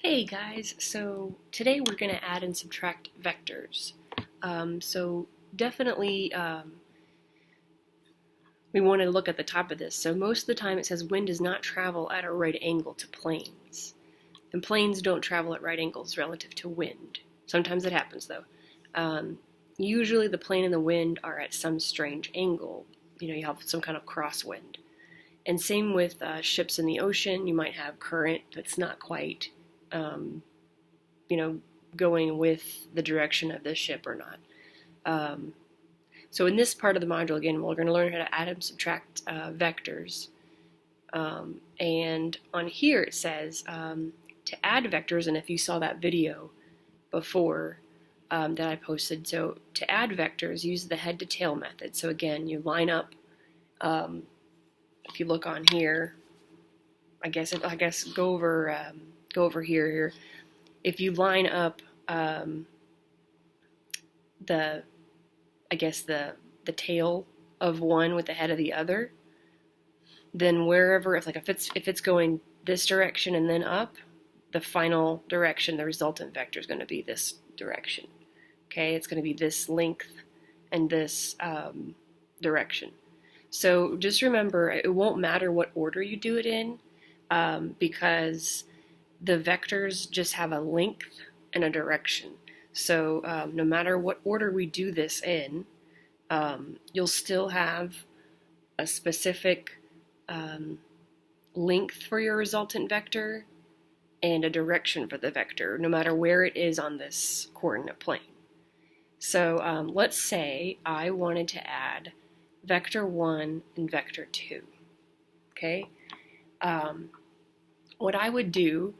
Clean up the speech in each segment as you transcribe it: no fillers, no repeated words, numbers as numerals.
Hey guys, so today we're going to add and subtract vectors. So definitely we want to look at the top of this. So most of the time it says wind does not travel at a right angle to planes. And planes don't travel at right angles relative to wind. Sometimes it happens though. Usually the plane and the wind are at some strange angle. You have some kind of crosswind. And same with ships in the ocean. You might have current that's not quite um, going with the direction of the ship or not. So in this part of the module, again, we're going to learn how to add and subtract vectors. And on here it says to add vectors, and if you saw that video before that I posted, so to add vectors, use the head to tail method. So again, you line up, if you look on here, I guess go over here. If you line up the tail of one with the head of the other, then wherever, if it's going this direction and then up, the final direction, the resultant vector is going to be this direction. Okay, it's going to be this length and this direction. So just remember, it won't matter what order you do it in, because the vectors just have a length and a direction. So no matter what order we do this in, you'll still have a specific length for your resultant vector and a direction for the vector, no matter where it is on this coordinate plane. So let's say I wanted to add vector 1 and vector 2. Okay? What I would do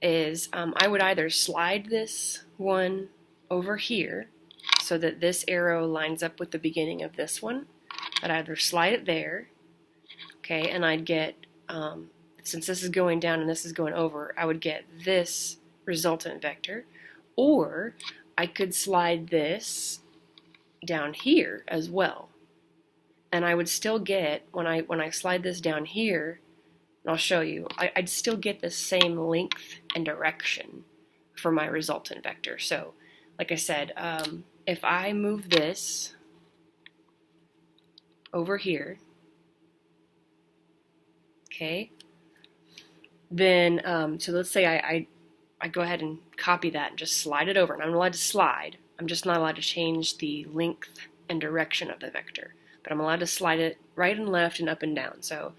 is I would either slide this one over here so that this arrow lines up with the beginning of this one. I'd either slide it there, okay, and I'd get, since this is going down and this is going over, I would get this resultant vector, or I could slide this down here as well. And I would still get, when I slide this down here, and I'll show you, I'd still get the same length and direction for my resultant vector. So, like I said, if I move this over here, okay, then, so let's say I go ahead and copy that and just slide it over. And I'm allowed to slide. I'm just not allowed to change the length and direction of the vector. But I'm allowed to slide it right and left and up and down. So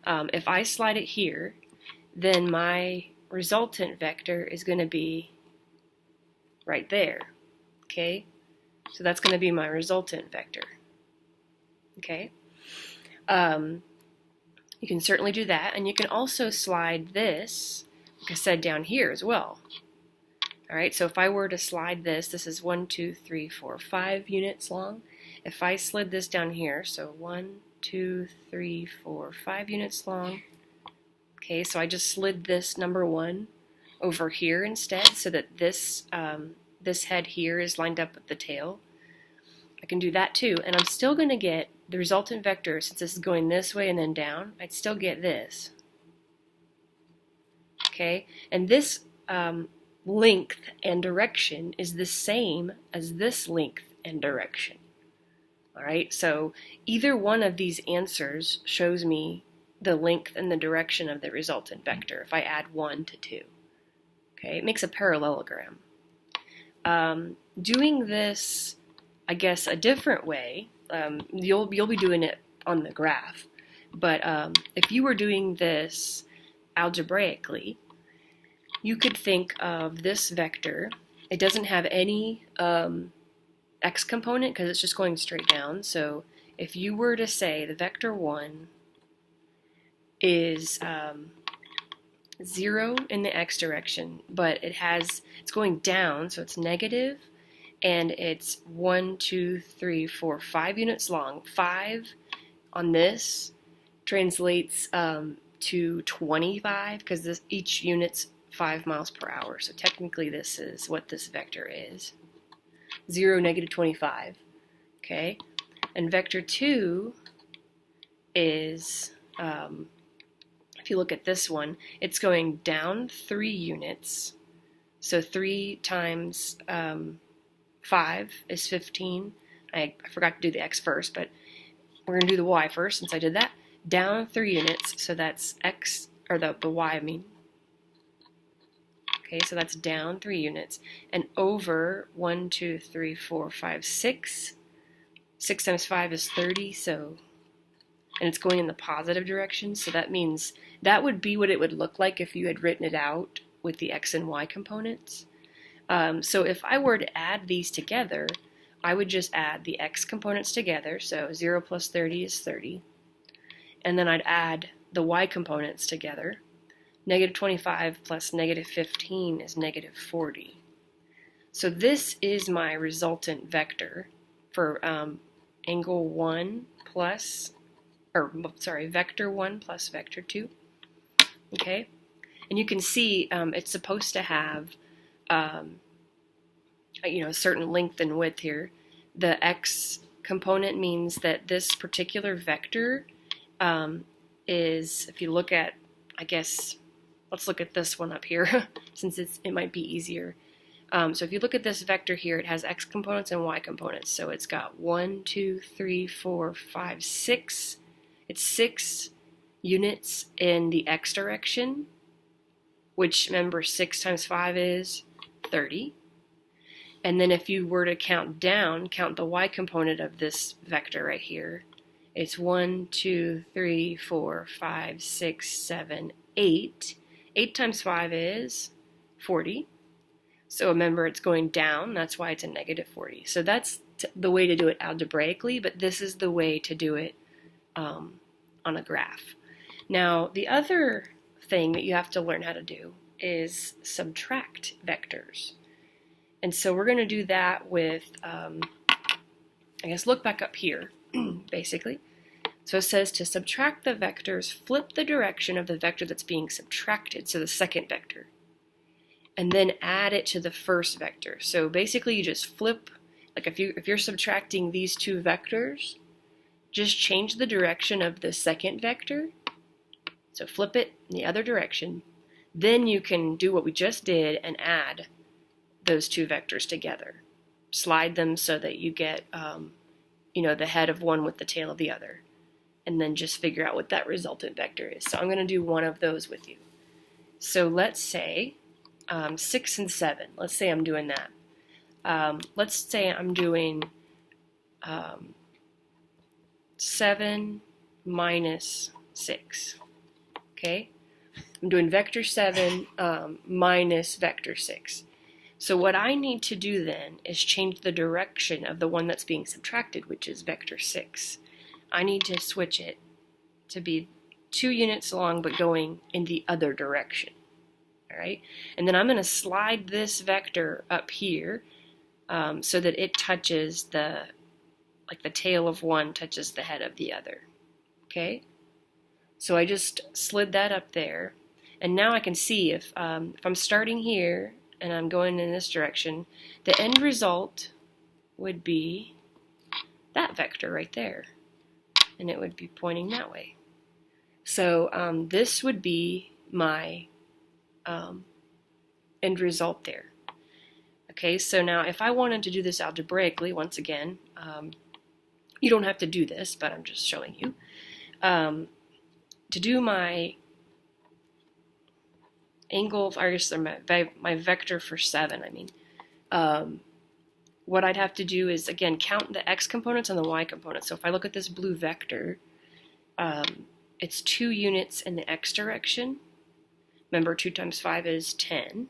if I slide it here, then my resultant vector is going to be right there. Okay? So that's going to be my resultant vector. Okay? You can certainly do that, and you can also slide this, like I said, down here as well. Alright, so if I were to slide this, this is 1, 2, 3, 4, 5 units long. If I slid this down here, so 1, 2, 3, 4, 5 units long. Okay, so I just slid this number 1 over here instead, so that this this head here is lined up with the tail. I can do that too, and I'm still going to get the resultant vector, since this is going this way and then down, I'd still get this. Okay, and this length and direction is the same as this length and direction. Alright, so either one of these answers shows me the length and the direction of the resultant vector if I add 1 to 2. Okay, it makes a parallelogram. Doing this, I guess, a different way, you'll be doing it on the graph, but if you were doing this algebraically, you could think of this vector. It doesn't have any x component because it's just going straight down. So if you were to say the vector 1 is 0 in the x direction, but it's going down, so it's negative, and it's 1, 2, 3, 4, 5 units long. 5 on this translates to 25 because each unit's 5 miles per hour. So technically this is what this vector is. 0, negative 25. Okay? And vector 2 is if you look at this one, it's going down 3 units. So 3 times 5 is 15. I forgot to do the x first, but we're going to do the y first since I did that. Down 3 units, so that's x, or the y, I mean. Okay, so that's down 3 units. And over 1, 2, 3, 4, 5, 6. 6 times 5 is 30, so, and it's going in the positive direction, so that means that would be what it would look like if you had written it out with the x and y components. So if I were to add these together, I would just add the x components together, so 0 plus 30 is 30. And then I'd add the y components together. Negative 25 plus negative 15 is negative 40. So this is my resultant vector for angle 1 plus, vector 1 plus vector 2. Okay? And you can see it's supposed to have a certain length and width here. The x component means that this particular vector is, if you look at, I guess, let's look at this one up here since it might be easier. So if you look at this vector here, it has x components and y components. So it's got 1, 2, 3, 4, 5, 6. It's 6 units in the x direction, which, remember, 6 times 5 is 30. And then if you were to count down, count the y component of this vector right here, it's 1, 2, 3, 4, 5, 6, 7, 8. 8 times 5 is 40. So remember, it's going down. That's why it's a negative 40. So that's the way to do it algebraically, but this is the way to do it on a graph. Now, the other thing that you have to learn how to do is subtract vectors. And so we're going to do that with, look back up here, basically. So it says to subtract the vectors, flip the direction of the vector that's being subtracted, so the second vector, and then add it to the first vector. So basically you just flip, like if you're subtracting these two vectors, just change the direction of the second vector. So flip it in the other direction. Then you can do what we just did and add those two vectors together. Slide them so that you get the head of one with the tail of the other. And then just figure out what that resultant vector is. So I'm going to do one of those with you. So let's say 6 and 7. Let's say I'm doing that. Let's say I'm doing 7 minus 6. Okay? I'm doing vector 7 minus vector 6. So what I need to do then is change the direction of the one that's being subtracted, which is vector 6. I need to switch it to be 2 units long but going in the other direction. All right? And then I'm going to slide this vector up here so that it touches the tail of one touches the head of the other. Okay? So I just slid that up there. And now I can see if I'm starting here and I'm going in this direction, the end result would be that vector right there. And it would be pointing that way. So this would be my end result there. Okay, so now if I wanted to do this algebraically, once again, you don't have to do this, but I'm just showing you. To do my angle, I guess my vector for 7, what I'd have to do is, again, count the x components and the y components. So if I look at this blue vector, it's 2 units in the x direction. Remember, 2 times 5 is 10.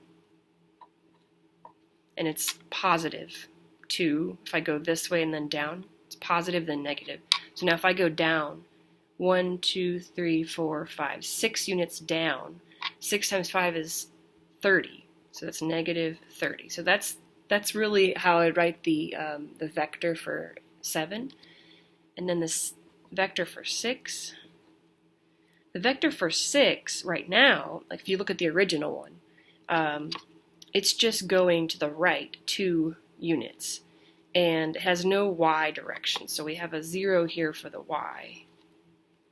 And it's positive 2. If I go this way and then down, it's positive, then negative. So now if I go down 1, 2, 3, 4, 5, 6 units down, 6 times 5 is 30. So that's negative 30. So that's really how I write the vector for 7. And then this vector for 6. The vector for 6 right now, like if you look at the original one, it's just going to the right 2 units. And it has no y direction. So we have a 0 here for the y.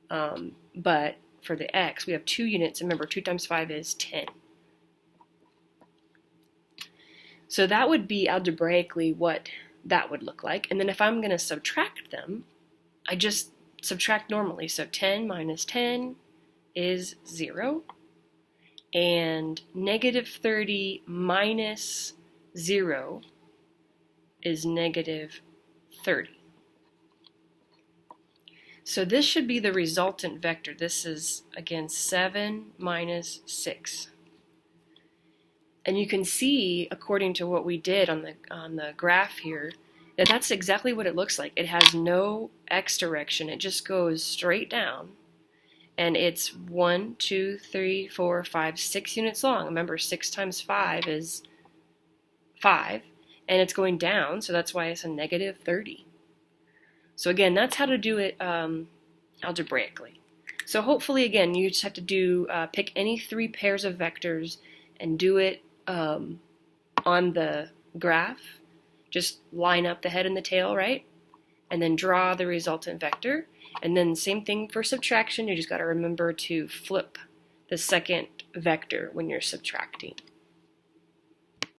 But for the x, we have 2 units. Remember, 2 times 5 is 10. So that would be algebraically what that would look like. And then if I'm going to subtract them, I just subtract normally. So 10 minus 10 is 0. And negative 30 minus 0 is negative 30. So this should be the resultant vector. This is, again, 7 minus 6. And you can see, according to what we did on the graph here, that that's exactly what it looks like. It has no x direction. It just goes straight down. And it's 1, 2, 3, 4, 5, 6 units long. Remember, 6 times 5 is 5. And it's going down, so that's why it's a negative 30. So again, that's how to do it algebraically. So hopefully, again, you just have to do pick any 3 pairs of vectors and do it on the graph. Just line up the head and the tail, right? And then draw the resultant vector. And then same thing for subtraction. You just got to remember to flip the second vector when you're subtracting.